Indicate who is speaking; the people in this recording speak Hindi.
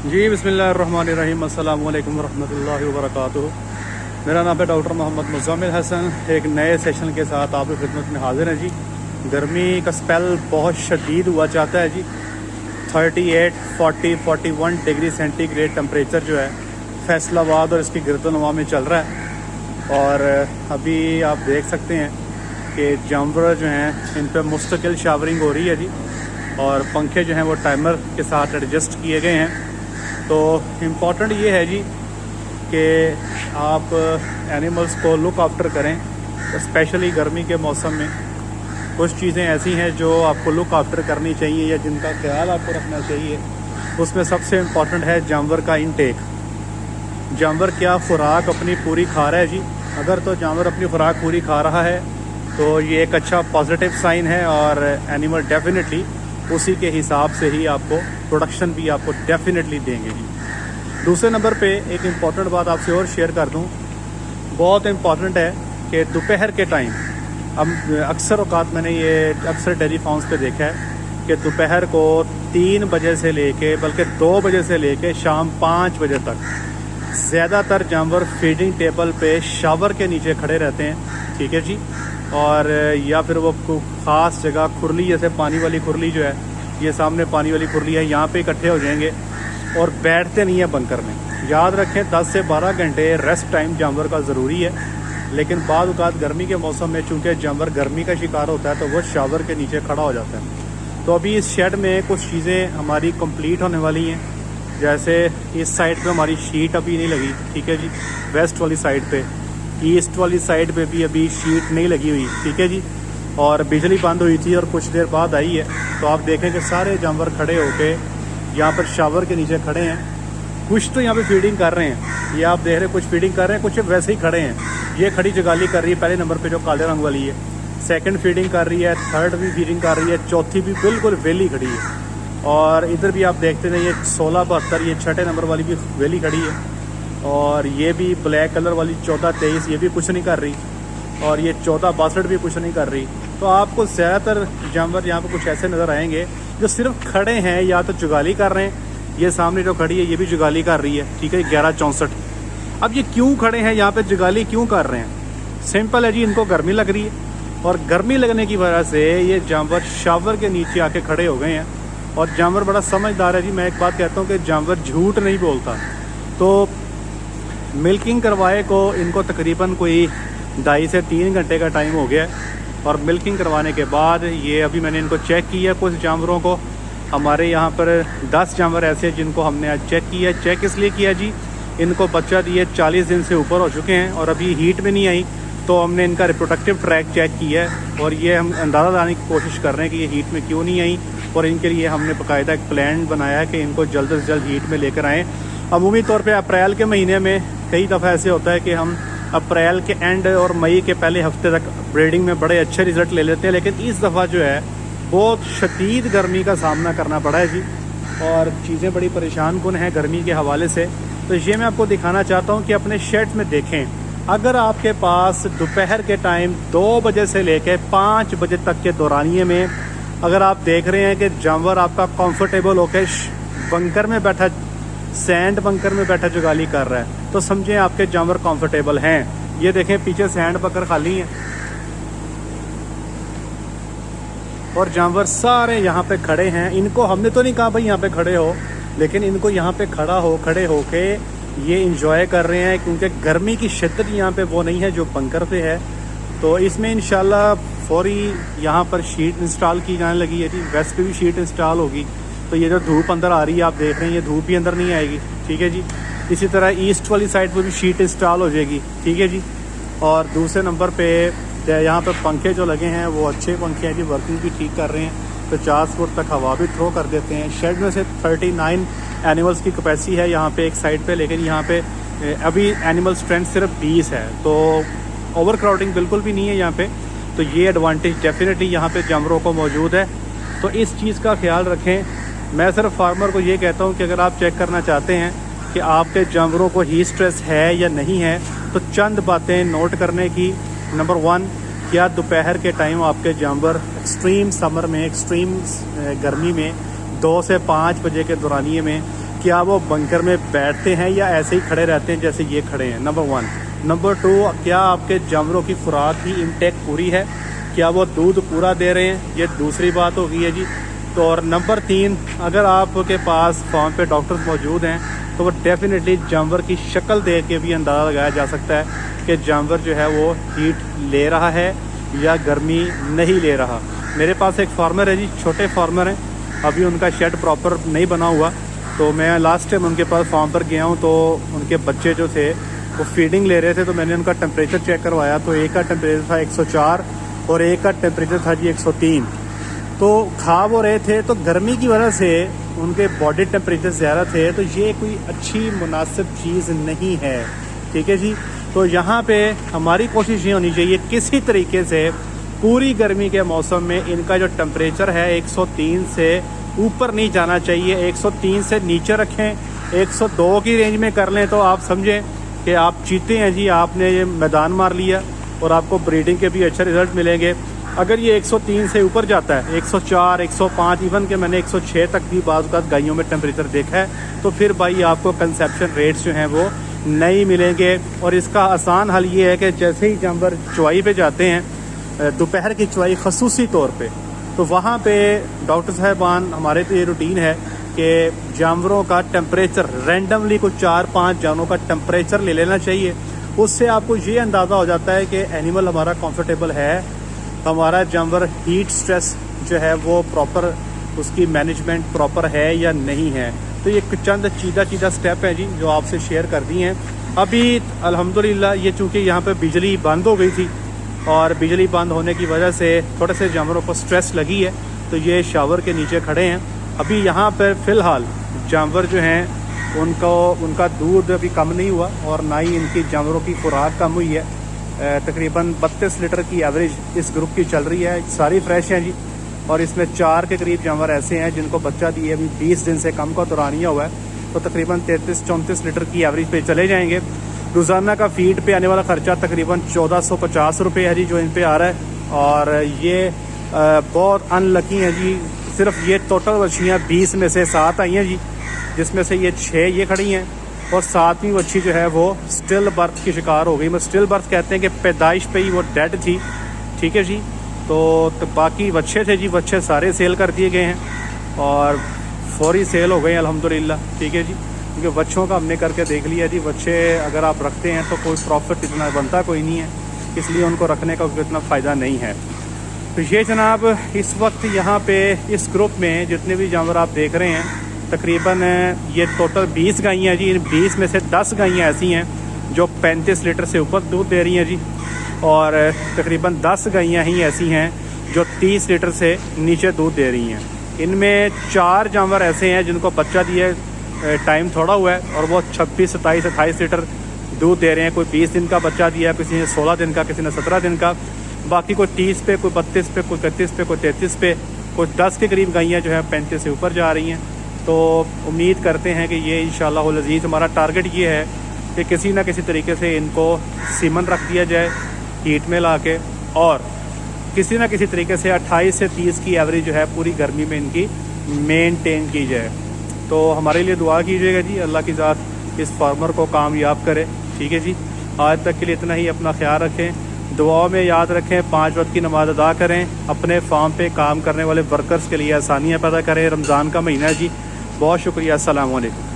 Speaker 1: जी बिस्मिल्लाहिर्रहमानिर्रहीम, अस्सलाम वालेकुम रहमतुल्लाहि व बरकातुहू। मेरा नाम है डॉक्टर मोहम्मद मुज़म्मिल हसन। एक नए सेशन के साथ आपकी खिदमत में हाजिर है जी। गर्मी का स्पेल बहुत शदीद हुआ चाहता है जी। 38, 40, 41 डिग्री सेंटीग्रेड टेम्परेचर जो है फैसलाबाद और इसकी गिरदोनवा में चल रहा है। और अभी आप देख सकते हैं कि जानवर जो हैं इन पर मुस्तकिल शावरिंग हो रही है जी। और पंखे जो हैं वो टाइमर के साथ एडजस्ट किए गए हैं। तो इम्पॉर्टेंट ये है जी कि आप एनिमल्स को लुक आफ्टर करें, स्पेशली गर्मी के मौसम में। कुछ चीज़ें ऐसी हैं जो आपको लुक आफ्टर करनी चाहिए या जिनका ख्याल आपको रखना चाहिए। उसमें सबसे इम्पॉर्टेंट है जानवर का इनटेक। जानवर क्या खुराक अपनी पूरी खा रहा है जी। अगर तो जानवर अपनी खुराक पूरी खा रहा है तो ये एक अच्छा पॉजिटिव साइन है और एनिमल डेफिनेटली उसी के हिसाब से ही आपको प्रोडक्शन भी आपको डेफिनेटली देंगे जी। दूसरे नंबर पे एक इम्पॉर्टेंट बात आपसे और शेयर कर दूं, बहुत इम्पॉर्टेंट है कि दोपहर के टाइम, अब अक्सर औकात मैंने ये अक्सर डेयरी फार्म्स पे देखा है कि दोपहर को 3 बजे से लेके बल्कि 2 बजे से लेके शाम 5 बजे तक ज़्यादातर जानवर फीडिंग टेबल पे शावर के नीचे खड़े रहते हैं, ठीक है जी। और या फिर वो ख़ास जगह खुरली, जैसे पानी वाली खुरली जो है, ये सामने पानी वाली खुरली है, यहाँ पे इकट्ठे हो जाएंगे और बैठते नहीं है बंकर में। याद रखें 10 से 12 घंटे रेस्ट टाइम जानवर का ज़रूरी है। लेकिन बाद औक़ात गर्मी के मौसम में चूँकि जानवर गर्मी का शिकार होता है तो वो शावर के नीचे खड़ा हो जाता है। तो अभी इस शेड में कुछ चीज़ें हमारी कंप्लीट होने वाली हैं। जैसे इस साइड पे हमारी शीट अभी नहीं लगी, ठीक है जी, वेस्ट वाली साइड पे। ईस्ट वाली साइड पे भी अभी शीट नहीं लगी हुई, ठीक है जी। और बिजली बंद हुई थी और कुछ देर बाद आई है। तो आप देखें कि सारे जानवर खड़े होके यहाँ पर शावर के नीचे खड़े हैं। कुछ तो यहाँ पे फीडिंग कर रहे हैं, ये आप देख रहे हैं, कुछ फीडिंग कर रहे हैं, कुछ वैसे ही खड़े हैं। ये खड़ी जगाली कर रही है पहले नंबर पे जो काले रंग वाली है, सेकंड फीडिंग कर रही है, थर्ड भी फीडिंग कर रही है, चौथी भी बिल्कुल वेली खड़ी है। और इधर भी आप देखते हैं ये 16-72, ये छठे नंबर वाली भी वेली खड़ी है। और ये भी ब्लैक कलर वाली 14-23, ये भी कुछ नहीं कर रही। और ये 14-62 भी कुछ नहीं कर रही। तो आपको ज़्यादातर जानवर यहाँ पर कुछ ऐसे नज़र आएंगे जो सिर्फ खड़े हैं या तो जुगाली कर रहे हैं। ये सामने जो खड़ी है ये भी जुगाली कर रही है, ठीक है, 11-64। अब ये क्यों खड़े हैं यहाँ पे, जुगाली क्यों कर रहे हैं? सिंपल है जी, इनको गर्मी लग रही है और गर्मी लगने की वजह से ये जानवर शावर के नीचे आके खड़े हो गए हैं। और जानवर बड़ा समझदार है जी। मैं एक बात कहता हूँ कि जानवर झूठ नहीं बोलता। तो मिल्किंग करवाए को इनको तकरीबन कोई 2.5 से 3 घंटे का टाइम हो गया है। और मिल्किंग करवाने के बाद ये अभी मैंने इनको चेक किया, कुछ जानवरों को। हमारे यहाँ पर 10 जानवर ऐसे जिनको हमने आज चेक किया। चेक इसलिए किया जी, इनको बच्चा दिए 40 दिन से ऊपर हो चुके हैं और अभी हीट में नहीं आई। तो हमने इनका रिप्रोडक्टिव ट्रैक चेक किया है और ये हम अंदाज़ा लगाने की कोशिश कर रहे हैं कि ये हीट में क्यों नहीं आई। और इनके लिए हमने बाकायदा एक प्लान बनाया है कि इनको जल्द से जल्द हीट में लेकर आएँ। अमूमी तौर पे अप्रैल के महीने में कई दफ़ा ऐसे होता है कि हम अप्रैल के एंड और मई के पहले हफ्ते तक ब्रीडिंग में बड़े अच्छे रिज़ल्ट ले लेते हैं। लेकिन इस दफ़ा जो है बहुत शदीद गर्मी का सामना करना पड़ा है जी। और चीज़ें बड़ी परेशान कुन हैं गर्मी के हवाले से। तो ये मैं आपको दिखाना चाहता हूँ कि अपने शेड में देखें, अगर आपके पास दोपहर के टाइम 2 बजे से लेकर 5 बजे तक के दौरानिए में अगर आप देख रहे हैं कि जानवर आपका कंफर्टेबल होकर बंकर में बैठा, सैंड बंकर में बैठा जुगाली कर रहा है, तो समझें आपके जानवर कंफर्टेबल हैं। ये देखें पीछे सैंड बंकर खाली हैं और जानवर सारे यहाँ पे खड़े हैं। इनको हमने तो नहीं कहा भाई यहाँ पे खड़े हो, लेकिन इनको यहाँ पे खड़े होके ये इंजॉय कर रहे हैं, क्योंकि गर्मी की शिद्दत यहाँ पे वो नहीं है जो बंकर पे है। तो इसमें इंशाल्लाह फौरी यहाँ पर शीट इंस्टॉल की जाने लगी है जी। वेस्ट पे भी शीट इंस्टॉल होगी। तो ये जो धूप अंदर आ रही है आप देख रहे हैं, ये धूप भी अंदर नहीं आएगी, ठीक है जी। इसी तरह ईस्ट वाली साइड पर भी शीट इंस्टॉल हो जाएगी, ठीक है जी। और दूसरे नंबर पे यहाँ पर पंखे जो लगे हैं वो अच्छे पंखे हैं जी, वर्किंग भी ठीक कर रहे हैं। 50 फुट तक हवा भी थ्रो कर देते हैं। शेड में से 39 एनिमल्स की कैपेसिटी है यहाँ पे एक साइड पे, लेकिन यहाँ पे अभी एनिमल स्ट्रेंथ सिर्फ 20 है। तो ओवर क्राउडिंग बिल्कुल भी नहीं है यहाँ पे। तो ये एडवांटेज डेफिनेटली यहाँ पे जानवरों को मौजूद है। तो इस चीज़ का ख्याल रखें। मैं सिर्फ फार्मर को ये कहता हूँ कि अगर आप चेक करना चाहते हैं कि आपके जानवरों को हीट स्ट्रेस है या नहीं है, तो चंद बातें नोट करने की। नंबर 1, क्या दोपहर के टाइम आपके जानवर एक्सट्रीम समर में, एक्सट्रीम गर्मी में 2 से 5 बजे के दौरानिए में क्या वो बंकर में बैठते हैं या ऐसे ही खड़े रहते हैं जैसे ये खड़े हैं, नंबर 1। नंबर 2, क्या आपके जानवरों की खुराक की इनटेक पूरी है, क्या वो दूध पूरा दे रहे हैं, ये दूसरी बात हो गई है जी। तो और नंबर 3, अगर आपके पास फार्म पे डॉक्टर्स मौजूद हैं तो वो डेफिनेटली जानवर की शक्ल देख के भी अंदाज़ा लगाया जा सकता है कि जानवर जो है वो हीट ले रहा है या गर्मी नहीं ले रहा। मेरे पास एक फार्मर है जी, छोटे फार्मर हैं, अभी उनका शेड प्रॉपर नहीं बना हुआ, तो मैं लास्ट टाइम उनके पास फार्म पर गया हूँ तो उनके बच्चे जो थे वो फीडिंग ले रहे थे, तो मैंने उनका टेम्परेचर चेक करवाया तो एक का टेम्परेचर था 104 और एक का टेम्परेचर था जी 103। तो खा वो रहे थे, तो गर्मी की वजह से उनके बॉडी टेम्परेचर ज़्यादा थे, तो ये कोई अच्छी मुनासिब चीज़ नहीं है, ठीक है जी। तो यहाँ पे हमारी कोशिश ये होनी चाहिए किसी तरीके से पूरी गर्मी के मौसम में इनका जो टेम्परेचर है 103 से ऊपर नहीं जाना चाहिए, 103 से नीचे रखें, 102 की रेंज में कर लें तो आप समझें कि आप जीते हैं जी, आपने ये मैदान मार लिया और आपको ब्रीडिंग के भी अच्छे रिजल्ट मिलेंगे। अगर ये 103 से ऊपर जाता है, 104, 105, इवन के मैंने 106 तक भी बाज़ गायों में टेम्परेचर देखा है, तो फिर भाई आपको कंसेप्शन रेट्स जो हैं वो नहीं मिलेंगे। और इसका आसान हल ये है कि जैसे ही जानवर चुवाई पे जाते हैं, दोपहर की चुवाई खसूसी तौर पे, तो वहाँ पे डॉक्टर साहबान हमारे तो ये रूटीन है कि जानवरों का टेम्परेचर रैंडमली कुछ 4-5 जानवरों का टेम्परेचर ले लेना चाहिए। उससे आपको ये अंदाज़ा हो जाता है कि एनिमल हमारा कंफर्टेबल है, हमारा जानवर हीट स्ट्रेस जो है वो प्रॉपर, उसकी मैनेजमेंट प्रॉपर है या नहीं है। तो ये चंद चीदा स्टेप हैं जी जो आपसे शेयर कर दी हैं। अभी अल्हम्दुलिल्लाह ये चूँकि यहाँ पे बिजली बंद हो गई थी और बिजली बंद होने की वजह से थोड़े से जानवरों को स्ट्रेस लगी है, तो ये शावर के नीचे खड़े हैं। अभी यहाँ पर फ़िलहाल जानवर जो हैं उनका दूध अभी कम नहीं हुआ और ना ही इनकी जानवरों की खुराक कम हुई है। तकरीबन 32 लीटर की एवरेज इस ग्रुप की चल रही है, सारी फ्रेश हैं जी। और इसमें 4 के करीब जानवर ऐसे हैं जिनको बच्चा दिए अभी 20 दिन से कम का दौरानिया हुआ है, तो तकरीबन 33-34 लीटर की एवरेज पे चले जाएंगे। रोज़ाना का फीड पे आने वाला ख़र्चा तकरीबन 1450 रुपये है जी जो इन पे आ रहा है। और ये बहुत अनलकी हैं जी, सिर्फ ये टोटल बच्चियाँ 20 में से 7 आई हैं जी, जिसमें से ये 6 ये खड़ी हैं और 7वीं बच्ची जो है वो स्टिल बर्थ की शिकार हो गई। स्टिल बर्थ कहते हैं कि पैदाइश पे ही वो डेड थी, ठीक है जी। तो बाकी बच्चे थे जी, बच्चे सारे सेल कर दिए गए हैं और फौरी सेल हो गए हैं अल्हम्दुलिल्लाह, ठीक है जी। क्योंकि बच्चों का हमने करके देख लिया जी, बच्चे अगर आप रखते हैं तो कोई प्रॉफिट इतना बनता कोई नहीं है, इसलिए उनको रखने का इतना फ़ायदा नहीं है। तो ये जनाब इस वक्त यहाँ पे इस ग्रुप में जितने भी जानवर आप देख रहे हैं, तकरीबन ये टोटल 20 गायें हैं जी। इन 20 में से 10 गायें ऐसी हैं जो 35 लीटर से ऊपर दूध दे रही हैं जी, और तकरीबन 10 गायें ही ऐसी हैं जो 30 लीटर से नीचे दूध दे रही हैं। इनमें 4 जानवर ऐसे हैं जिनको बच्चा दिए टाइम थोड़ा हुआ है और वो 26, 27, 28 लीटर दूध दे रहे हैं। कोई 20 दिन का बच्चा दिया, किसी ने 16 दिन का, किसी ने 17 दिन का, बाकी कोई 30 पे, कोई 32 पे, कोई 31 पे, कोई 33 पे, कोई 10 के करीब गायें जो है 35 से ऊपर जा रही हैं। तो उम्मीद करते हैं कि ये इंशाअल्लाह अज़ीज़ हमारा टारगेट ये है कि किसी ना किसी तरीके से इनको सीमन रख दिया जाए हीट में ला के, और किसी ना किसी तरीके से 28 से 30 की एवरेज जो है पूरी गर्मी में इनकी मेनटेन की जाए। तो हमारे लिए दुआ कीजिएगा जी, अल्लाह की ज़ात इस फार्मर को कामयाब करे, ठीक है जी। आज तक के लिए इतना ही, अपना ख्याल रखें, दुआओं में याद रखें, 5 वक्त की नमाज़ अदा करें, अपने फार्म पे काम करने वाले वर्कर्स के लिए आसानियाँ पैदा करें। रमज़ान का महीना है जी। बहुत शुक्रिया, अस्सलाम वालेकुम।